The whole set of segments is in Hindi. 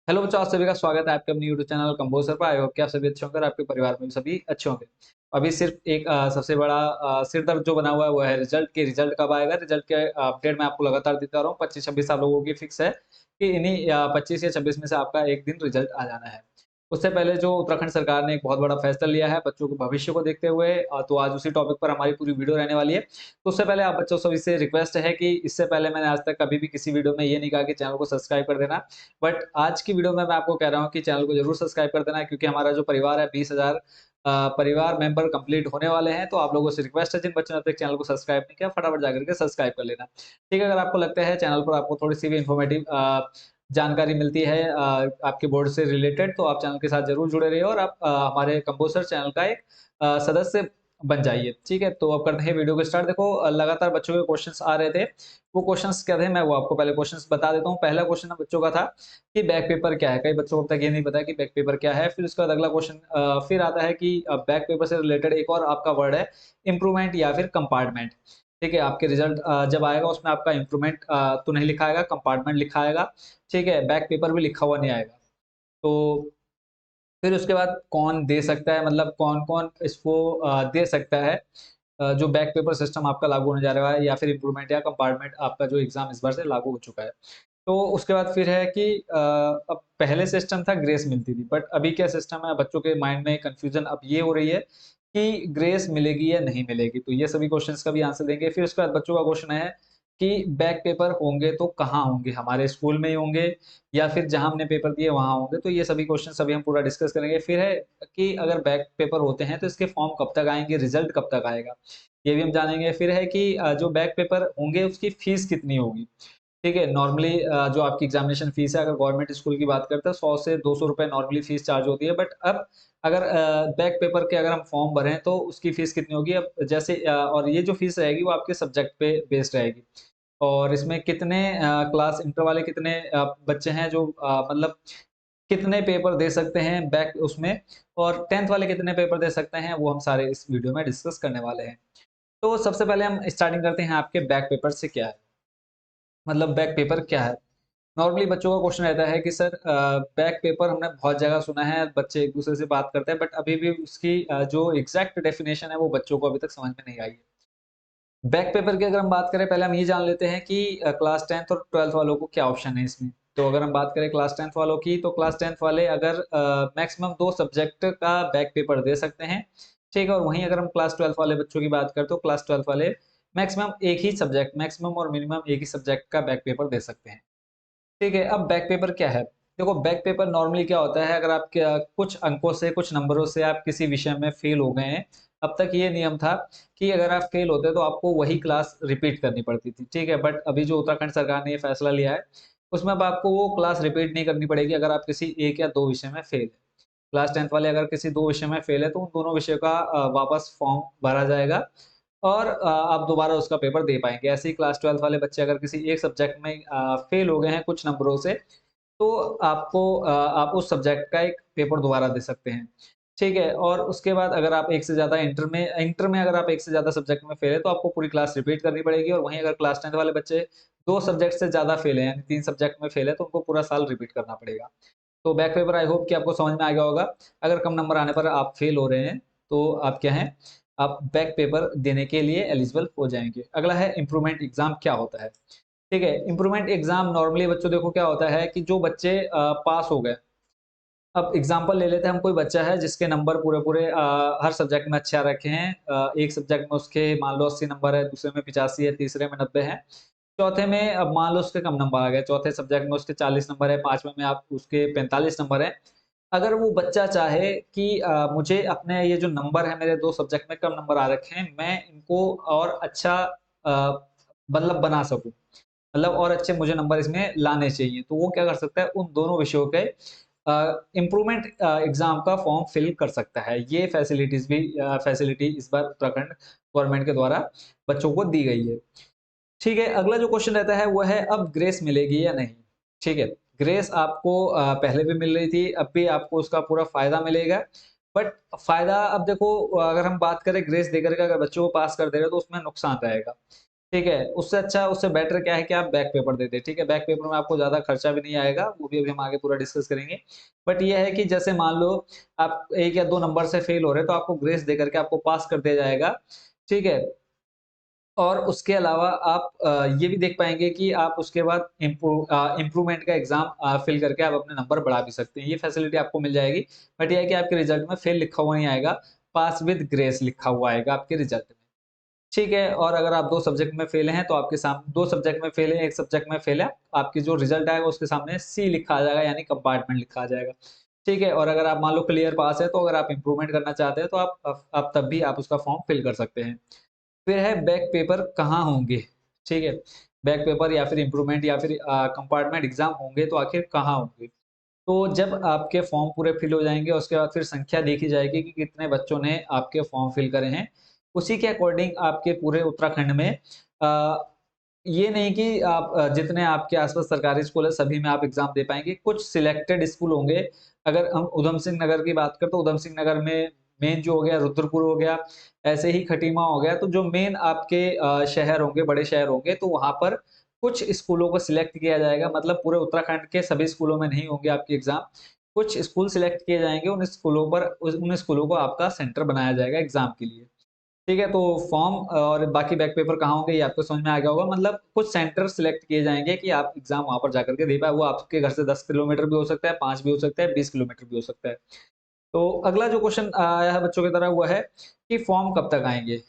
हेलो बच्चों, आप सभी का स्वागत है आपके अपने यूट्यूब चैनल कंपोजर पर। आई होप कि आप सभी अच्छे होंगे और आपके परिवार में भी सभी अच्छे होंगे। अभी सिर्फ एक सबसे बड़ा सिर दर्द जो बना हुआ है वो है रिजल्ट कब आएगा। रिजल्ट के अपडेट मैं आपको लगातार देता रहा हूँ। 25-26 आप लोगों की फिक्स है कि इन्हीं 25 या 26 में से आपका एक दिन रिजल्ट आ जाना है। उससे पहले जो उत्तराखंड सरकार ने एक बहुत बड़ा फैसला लिया है बच्चों के भविष्य को देखते हुए, तो आज उसी टॉपिक पर हमारी पूरी वीडियो रहने वाली है। तो उससे पहले आप बच्चों सभी से रिक्वेस्ट है कि इससे पहले मैंने आज तक कभी भी किसी वीडियो में ये नहीं कहा कि चैनल को सब्सक्राइब कर देना। बट आज की वीडियो में मैं आपको कह रहा हूँ कि चैनल को जरूर सब्सक्राइब कर देना, क्योंकि हमारा जो परिवार है 20,000 परिवार मेंबर कंप्लीट होने वाले हैं। तो आप लोगों से रिक्वेस्ट है, जिन बच्चों ने अब तक चैनल को सब्सक्राइब नहीं किया फटाफट जाकर के सब्सक्राइब कर लेना। ठीक है, अगर आपको लगता है चैनल पर आपको थोड़ी सी भी इन्फॉर्मेटिव जानकारी मिलती है आपके बोर्ड से रिलेटेड, तो आप चैनल के साथ जरूर जुड़े रहिए और आप हमारे कंपोजर चैनल का एक सदस्य बन जाइए। ठीक है, तो अब करते हैं वीडियो को स्टार्ट। देखो, लगातार बच्चों के क्वेश्चंस आ रहे थे। वो क्वेश्चंस क्या थे मैं वो आपको पहले क्वेश्चंस बता देता हूँ। पहला क्वेश्चन बच्चों का था कि बैक पेपर क्या है। कई बच्चों को अब तक ये नहीं पता है कि बैक पेपर क्या है। फिर उसके बाद अगला क्वेश्चन फिर आता है कि बैक पेपर से रिलेटेड एक और आपका वर्ड है इम्प्रूवमेंट या फिर कंपार्टमेंट। ठीक है, आपके रिजल्ट जब आएगा उसमें आपका इम्प्रूवमेंट तो नहीं लिखा आएगा, कंपार्टमेंट लिखा आएगा। ठीक है, बैक पेपर भी लिखा हुआ नहीं आएगा। तो फिर उसके बाद कौन दे सकता है, मतलब कौन-कौन इसको दे सकता है, जो बैक पेपर सिस्टम आपका लागू होने जा रहा है या फिर इम्प्रूवमेंट या कंपार्टमेंट आपका जो एग्ज़ाम इस बार से लागू हो चुका है। तो उसके बाद फिर है कि अब पहले सिस्टम था ग्रेस मिलती थी, बट अभी क्या सिस्टम है, बच्चों के माइंड में कन्फ्यूज़न अब ये हो रही है कि ग्रेस मिलेगी या नहीं मिलेगी। तो ये सभी क्वेश्चन्स का भी आंसर देंगे। फिर उसके बाद बच्चों का क्वेश्चन है कि बैक पेपर होंगे तो कहाँ होंगे? हमारे स्कूल में ही होंगे या फिर जहाँ हमने पेपर दिए वहाँ होंगे? तो ये सभी क्वेश्चन्स अभी हम पूरा डिस्कस करेंगे। फिर है कि अगर बैक पेपर होते हैं तो इसके फॉर्म कब तक आएँगे? रिज़ल्ट कब तक आएगा? ये भी हम जानेंगे। फिर है कि जो बैक पेपर होंगे उसकी फीस कितनी होगी? ठीक है, नॉर्मली जो आपकी एग्ज़ामिनेशन फीस है, अगर गवर्नमेंट स्कूल की बात करते हैं 100 से 200 रुपए नॉर्मली फीस चार्ज होती है। बट अब अगर बैक पेपर के अगर हम फॉर्म भरें तो उसकी फीस कितनी होगी? अब जैसे और ये जो फीस रहेगी वो आपके सब्जेक्ट पे बेस्ड रहेगी। और इसमें कितने क्लास इंटर वाले कितने बच्चे हैं जो मतलब कितने पेपर दे सकते हैं बैक उसमें, और 10th वाले कितने पेपर दे सकते हैं, वो हम सारे इस वीडियो में डिस्कस करने वाले हैं। तो सबसे पहले हम स्टार्टिंग करते हैं आपके बैक पेपर से क्या है, मतलब बैक पेपर क्या है? नॉर्मली बच्चों का क्वेश्चन रहता है कि सर बैक पेपर हमने बहुत जगह सुना है, बच्चे एक-दूसरे से बात करते हैं, बट अभी भी उसकी जो एग्ज़ैक्ट डेफिनिशन है वो बच्चों को अभी तक समझ में नहीं आई है। बैक पेपर की अगर हम बात करें, पहले हम ये जान लेते हैं कि क्लास 10th और 12th वालों को क्या ऑप्शन है इसमें। तो अगर हम बात करें क्लास 10th वालों की, तो क्लास 10th वाले अगर मैक्सिमम 2 सब्जेक्ट का बैक पेपर दे सकते हैं, ठीक है? और वहीं अगर हम क्लास 12th वाले बच्चों की बात करें, तो क्लास 12th वाले मैक्सिमम एक ही सब्जेक्ट, मैक्सिमम और मिनिमम एक ही सब्जेक्ट का बैक पेपर दे सकते हैं। ठीक है, अब बैक पेपर क्या है? देखो, बैक पेपर नॉर्मली क्या होता है, अगर आप क्या कुछ अंकों से, कुछ नंबरों से आप किसी विषय में फेल हो गए हैं, अब तक ये नियम था कि अगर आप फेल होते तो आपको वही क्लास रिपीट करनी पड़ती थी, ठीक है? बट अभी जो उत्तराखंड सरकार ने ये फैसला लिया है, उसमें अब आपको वो क्लास रिपीट नहीं करनी पड़ेगी अगर आप किसी 1 या 2 विषय में फेल हैं। क्लास 10th वाले अगर किसी 2 विषय में फेल है तो उन दोनों विषयों का वापस फॉर्म भरा जाएगा और आप दोबारा उसका पेपर दे पाएँगे। ऐसे ही क्लास 12th वाले बच्चे अगर किसी एक सब्जेक्ट में फेल हो गए हैं कुछ नंबरों से, तो आपको आप उस सब्जेक्ट का एक पेपर दोबारा दे सकते हैं। ठीक है? और उसके बाद अगर आप एक से ज़्यादा इंटर में अगर आप एक से ज़्यादा सब्जेक्ट में फेल हैं, तो आपको पूरी क्लास रिपीट करनी पड़ेगी। और वहीं अगर क्लास 10th वाले बच्चे 2 सब्जेक्ट से ज़्यादा फेल हैं, यानी 3 सब्जेक्ट में फेल हैं, तो उनको पूरा साल रिपीट करना पड़ेगा। तो बैक पेपर आई होप कि आपको समझ में आ गया होगा। अगर कम नंबर आने पर आप फेल हो रहे हैं, तो आप क्या हैं, आप बैक पेपर देने के लिए एलिजिबल हो जाएँगे। अगला है इम्प्रूवमेंट एग्ज़ाम क्या होता है? ठीक है, इम्प्रूवमेंट एग्ज़ाम नॉर्मली बच्चों देखो क्या होता है कि जो बच्चे पास हो गए, अब एग्ज़ाम्पल ले लेते हैं, हम कोई बच्चा है जिसके नंबर पूरे-पूरे हर सब्जेक्ट में अच्छे आ रखे हैं। एक सब्जेक्ट में उसके मान लो 80 नंबर है, दूसरे में 85 है, तीसरे में 90 है, चौथे में अब मान लो उसके कम नंबर आ गए, चौथे सब्जेक्ट में उसके 40 नंबर है, 5वें में आप उसके 45 नंबर हैं। अगर वो बच्चा चाहे कि मुझे अपने ये जो नंबर है मेरे 2 सब्जेक्ट में कम नंबर आ रखे हैं, मैं इनको और अच्छा मतलब बना सकूँ, मतलब और अच्छे मुझे नंबर इसमें लाने चाहिए, तो वो क्या कर सकता है, उन दोनों विषयों के इम्प्रूवमेंट एग्ज़ाम का फॉर्म फिल कर सकता है। ये फैसिलिटी इस बार उत्तराखंड गवर्नमेंट के द्वारा बच्चों को दी गई है। ठीक है, अगला जो क्वेश्चन रहता है वो है अब ग्रेस मिलेगी या नहीं? ठीक है, ग्रेस आपको पहले भी मिल रही थी, अब भी आपको उसका पूरा फ़ायदा मिलेगा। बट फ़ायदा अब देखो, अगर हम बात करें ग्रेस देकर के अगर बच्चों को पास कर दे रहे हो तो उसमें नुकसान रहेगा। ठीक है, उससे अच्छा उससे बेटर क्या है कि आप बैक पेपर दे दें, ठीक है? बैक पेपर में आपको ज़्यादा खर्चा भी नहीं आएगा, वो भी अभी हम आगे पूरा डिस्कस करेंगे। बट ये है कि जैसे मान लो आप 1 या 2 नंबर से फेल हो रहे हैं, तो आपको ग्रेस दे करके आपको पास कर दिया जाएगा, ठीक है? और उसके अलावा आप ये भी देख पाएँगे कि आप उसके बाद इम्प्रूवमेंट का एग्ज़ाम फ़िल करके आप अपने नंबर बढ़ा भी सकते हैं, ये फैसिलिटी आपको मिल जाएगी। बट ये है कि आपके रिज़ल्ट में फेल लिखा हुआ नहीं आएगा, पास विद ग्रेस लिखा हुआ आएगा आपके रिज़ल्ट में। ठीक है, और अगर आप 2 सब्जेक्ट में फेल हैं, तो आपके साम 2 सब्जेक्ट में फेल हैं, 1 सब्जेक्ट में फेल है, आपकी जो रिज़ल्ट आएगा उसके सामने सी लिखा आ जाएगा यानी कंपार्टमेंट लिखा आ जाएगा। ठीक है, और अगर आप मान लो क्लियर पास है, तो अगर आप इम्प्रूवमेंट करना चाहते हैं, तो आप तब भी आप उसका फॉर्म फिल कर सकते हैं। फिर है बैक पेपर कहाँ होंगे? ठीक है, बैक पेपर या फिर इम्प्रूवमेंट या फिर कंपार्टमेंट एग्ज़ाम होंगे, तो आखिर कहाँ होंगे? तो जब आपके फॉर्म पूरे फिल हो जाएँगे, उसके बाद फिर संख्या देखी जाएगी कि कितने बच्चों ने आपके फॉर्म फिल करे हैं। उसी के अकॉर्डिंग आपके पूरे उत्तराखंड में अ, ये नहीं कि आप जितने आपके आस-पास सरकारी स्कूल है, सभी में आप एग्ज़ाम दे पाएँगे। कुछ सिलेक्टेड स्कूल होंगे। अगर हम उधम सिंह नगर की बात करें, तो उधम सिंह नगर में मेन जो हो गया रुद्रपुर हो गया, ऐसे ही खटीमा हो गया। तो जो मेन आपके शहर होंगे, बड़े शहर होंगे, तो वहाँ पर कुछ स्कूलों को सिलेक्ट किया जाएगा, मतलब पूरे उत्तराखंड के सभी स्कूलों में नहीं होंगे आपके एग्ज़ाम। कुछ स्कूल सिलेक्ट किए जाएँगे, उन स्कूलों को आपका सेंटर बनाया जाएगा एग्ज़ाम के लिए। ठीक है, तो फॉर्म और बाकी बैक पेपर कहाँ होंगे ये आपको समझ में आ गया होगा। मतलब कुछ सेंटर सिलेक्ट किए जाएँगे कि आप एग्ज़ाम वहाँ पर जाकर के दे पाएँ। वो आपके घर से 10 किलोमीटर भी हो सकता है, 5 भी हो सकता है, 20 किलोमीटर भी हो सकता है। तो अगला जो क्वेश्चन आया है बच्चों की तरफ वो है कि फॉर्म कब तक आएँगे?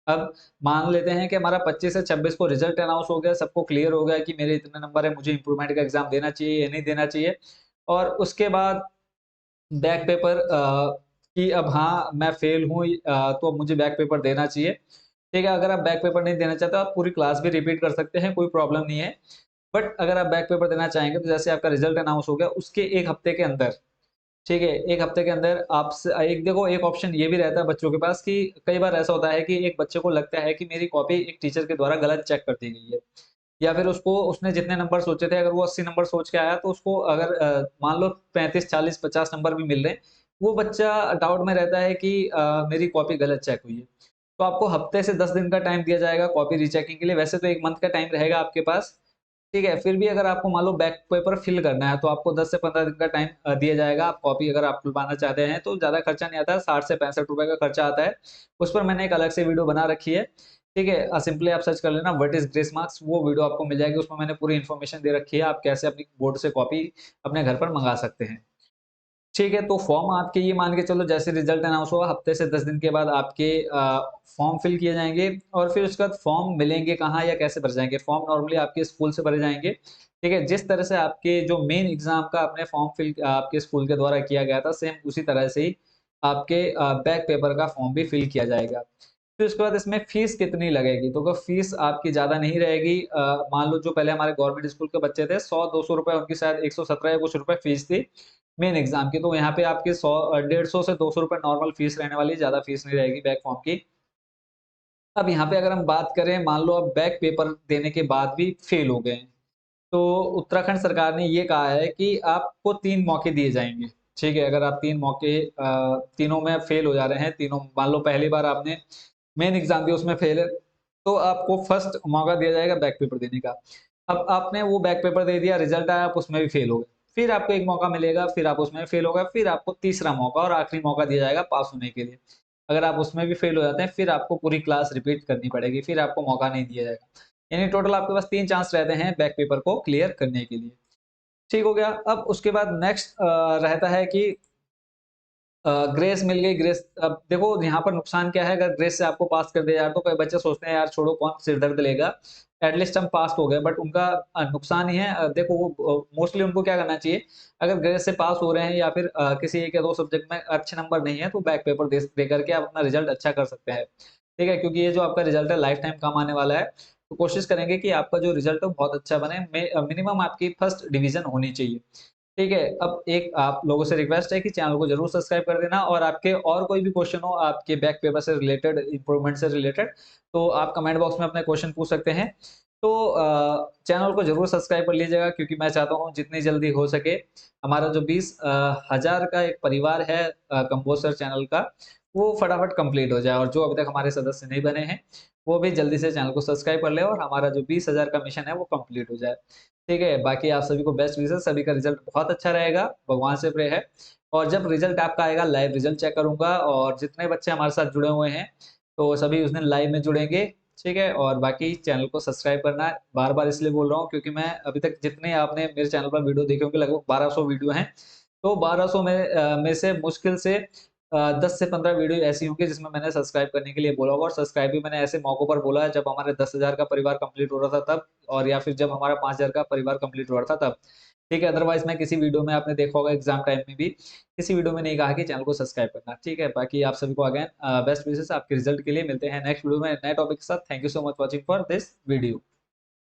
अब मान लेते हैं कि हमारा 25 से 26 को रिज़ल्ट अनाउंस हो गया, सबको क्लियर हो गया कि मेरे इतने नंबर है, मुझे इम्प्रूवमेंट का एग्ज़ाम देना चाहिए या नहीं देना चाहिए। और उसके बाद बैक पेपर कि अब हाँ, मैं फेल हूँ तो अब मुझे बैक पेपर देना चाहिए। ठीक है, अगर आप बैक पेपर नहीं देना चाहते, आप पूरी क्लास भी रिपीट कर सकते हैं, कोई प्रॉब्लम नहीं है। बट अगर आप बैक पेपर देना चाहेंगे, तो जैसे आपका रिज़ल्ट अनाउंस हो गया, उसके 1 हफ्ते के अंदर, ठीक है, 1 हफ्ते के अंदर एक देखो एक ऑप्शन ये भी रहता है बच्चों के पास कि कई बार ऐसा होता है कि एक बच्चे को लगता है कि मेरी कॉपी एक टीचर के द्वारा गलत चेक कर दी गई है। या फिर उसको उसने जितने नंबर सोचे थे, अगर वो 80 नंबर सोच के आया, तो उसको अगर मान लो 35, 40, 50 नंबर भी मिल रहे हैं, वो बच्चा डाउट में रहता है कि मेरी कॉपी गलत चेक हुई है। तो आपको हफ्ते से 10 दिन का टाइम दिया जाएगा कॉपी रीचेकिंग के लिए, वैसे तो 1 मंथ का टाइम रहेगा आपके पास, ठीक है? फिर भी अगर आपको मान लो बैक पेपर फिल करना है, तो आपको 10 से 15 दिन का टाइम दिया जाएगा। आप कॉपी अगर आप खुलवाना चाहते हैं, तो ज़्यादा खर्चा नहीं आता है, 60 से 65 रुपए का खर्चा आता है। उस पर मैंने एक अलग से वीडियो बना रखी है, ठीक है? सिंपली आप सर्च कर लेना व्हाट इज़ ग्रेस मार्क्स, वो वीडियो आपको मिल जाएगी। उसमें मैंने पूरी इन्फॉर्मेशन दे रखी है, आप कैसे अपनी बोर्ड से कॉपी अपने घर पर मँगा सकते हैं। ठीक है, तो फॉर्म आपके ये मान के चलो जैसे रिज़ल्ट अनाउंस हुआ हफ्ते से 10 दिन के बाद आपके फॉर्म फिल किए जाएँगे और फिर उसके बाद फॉर्म मिलेंगे कहाँ या कैसे भर जाएँगे? फॉर्म नॉर्मली आपके स्कूल से भरे जाएँगे, ठीक है? जिस तरह से आपके जो मेन एग्ज़ाम का आपने फॉर्म फिल आपके स्कूल के द्वारा किया गया था, सेम उसी तरह से ही आपके बैक पेपर का फॉर्म भी फिल किया जाएगा। फिर उसके बाद इसमें फीस कितनी लगेगी? तो अगर फीस आपकी ज़्यादा नहीं रहेगी मान लो जो पहले हमारे गवर्नमेंट स्कूल के बच्चे थे 100-200 रुपए उनकी शायद 117 या कुछ रुपए फीस थी मेन एग्ज़ाम की, तो यहाँ पे आपके 150 से 200 रुपए नॉर्मल फीस रहने वाली है, ज़्यादा फीस नहीं रहेगी बैक फॉर्म की। अब यहाँ पे अगर हम बात करें, मान लो आप बैक पेपर देने के बाद भी फेल हो गए, तो उत्तराखंड सरकार ने ये कहा है कि आपको 3 मौके दिए जाएँगे, ठीक है? अगर आप 3 मौके तीनों में फेल हो जा रहे हैं, तीनों मान लो पहली बार आपने मेन एग्ज़ाम दिया उसमें फेल है, तो आपको फर्स्ट मौका दिया जाएगा बैक पेपर देने का। अब आपने वो बैक पेपर दे दिया, रिज़ल्ट आया, आप उसमें भी फेल हो गए। फिर आपको 1 मौका मिलेगा, फिर आप उसमें फेल हो गए, फिर आपको तीसरा मौका और आखिरी मौका दिया जाएगा पास होने के लिए। अगर आप उसमें भी फेल हो जाते हैं, फिर आपको पूरी क्लास रिपीट करनी पड़ेगी, फिर आपको मौका नहीं दिया जाएगा। यानी टोटल आपके पास 3 चांस रहते हैं बैक पेपर को क्लियर करने के लिए। ठीक हो गया। अब उसके बाद नेक्स्ट रहता है कि ग्रेस मिल गई, ग्रेस अब देखो यहाँ पर नुकसान क्या है, अगर ग्रेस से आपको पास कर दिया यार, तो कई बच्चे सोचते हैं यार छोड़ो कौन सिर दर्द लेगा, एटलीस्ट हम पास हो गए, बट उनका नुकसान ही है। देखो वो मोस्टली उनको क्या करना चाहिए, अगर ग्रेस से पास हो रहे हैं या फिर किसी 1 या 2 सब्जेक्ट में अच्छे नंबर नहीं है, तो बैक पेपर दे करके आप अपना रिजल्ट अच्छा कर सकते हैं। ठीक है? क्योंकि ये जो आपका रिजल्ट है लाइफ टाइम काम आने वाला है, तो कोशिश करेंगे कि आपका जो रिजल्ट है वो बहुत अच्छा बने, मिनिमम आपकी फर्स्ट डिवीज़न होनी चाहिए। ठीक है, अब एक आप लोगों से रिक्वेस्ट है कि चैनल को ज़रूर सब्सक्राइब कर देना, और आपके और कोई भी क्वेश्चन हो आपके बैक पेपर से रिलेटेड, इम्प्रूवमेंट से रिलेटेड, तो आप कमेंट बॉक्स में अपने क्वेश्चन पूछ सकते हैं। तो चैनल को ज़रूर सब्सक्राइब कर लीजिएगा, क्योंकि मैं चाहता हूँ जितनी जल्दी हो सके हमारा जो 20 हज़ार का एक परिवार है कंपोज़र चैनल का, वो फटाफट कंप्लीट हो जाए, और जो अभी तक हमारे सदस्य नहीं बने हैं वो भी जल्दी से चैनल को सब्सक्राइब कर ले और हमारा जो 20,000 का मिशन है वो कंप्लीट हो जाए। ठीक है, बाकी आप सभी को बेस्ट विशेस, सभी का रिजल्ट बहुत अच्छा रहेगा, भगवान से प्रे है। और जब रिजल्ट आपका आएगा लाइव रिजल्ट चेक करूंगा, और जितने बच्चे हमारे साथ जुड़े हुए हैं तो सभी उस दिन लाइव में जुड़ेंगे। ठीक है, और बाकी चैनल को सब्सक्राइब करना है, बार बार इसलिए बोल रहा हूँ क्योंकि मैं अभी तक जितने आपने मेरे चैनल पर वीडियो देखे होंगे लगभग 1200 वीडियो हैं। तो 1200 में से मुश्किल से 10 से 15 वीडियो ऐसी होंगी जिसमें मैंने सब्सक्राइब करने के लिए बोला होगा, और सब्सक्राइब भी मैंने ऐसे मौकों पर बोला है जब हमारे 10,000 का परिवार कंप्लीट हो रहा था तब, और या फिर जब हमारा 5,000 का परिवार कंप्लीट हो रहा था तब। ठीक है, अदरवाइज मैं किसी वीडियो में, आपने देखा होगा एग्जाम टाइम में भी किसी वीडियो में नहीं कहा कि चैनल को सब्सक्राइब करना। ठीक है, बाकी आप सभी को अगेन बेस्ट विशेस आपके रिजल्ट के लिए। मिलते हैं नेक्स्ट वीडियो में नए टॉपिक के साथ। Thank you so much watching for this video.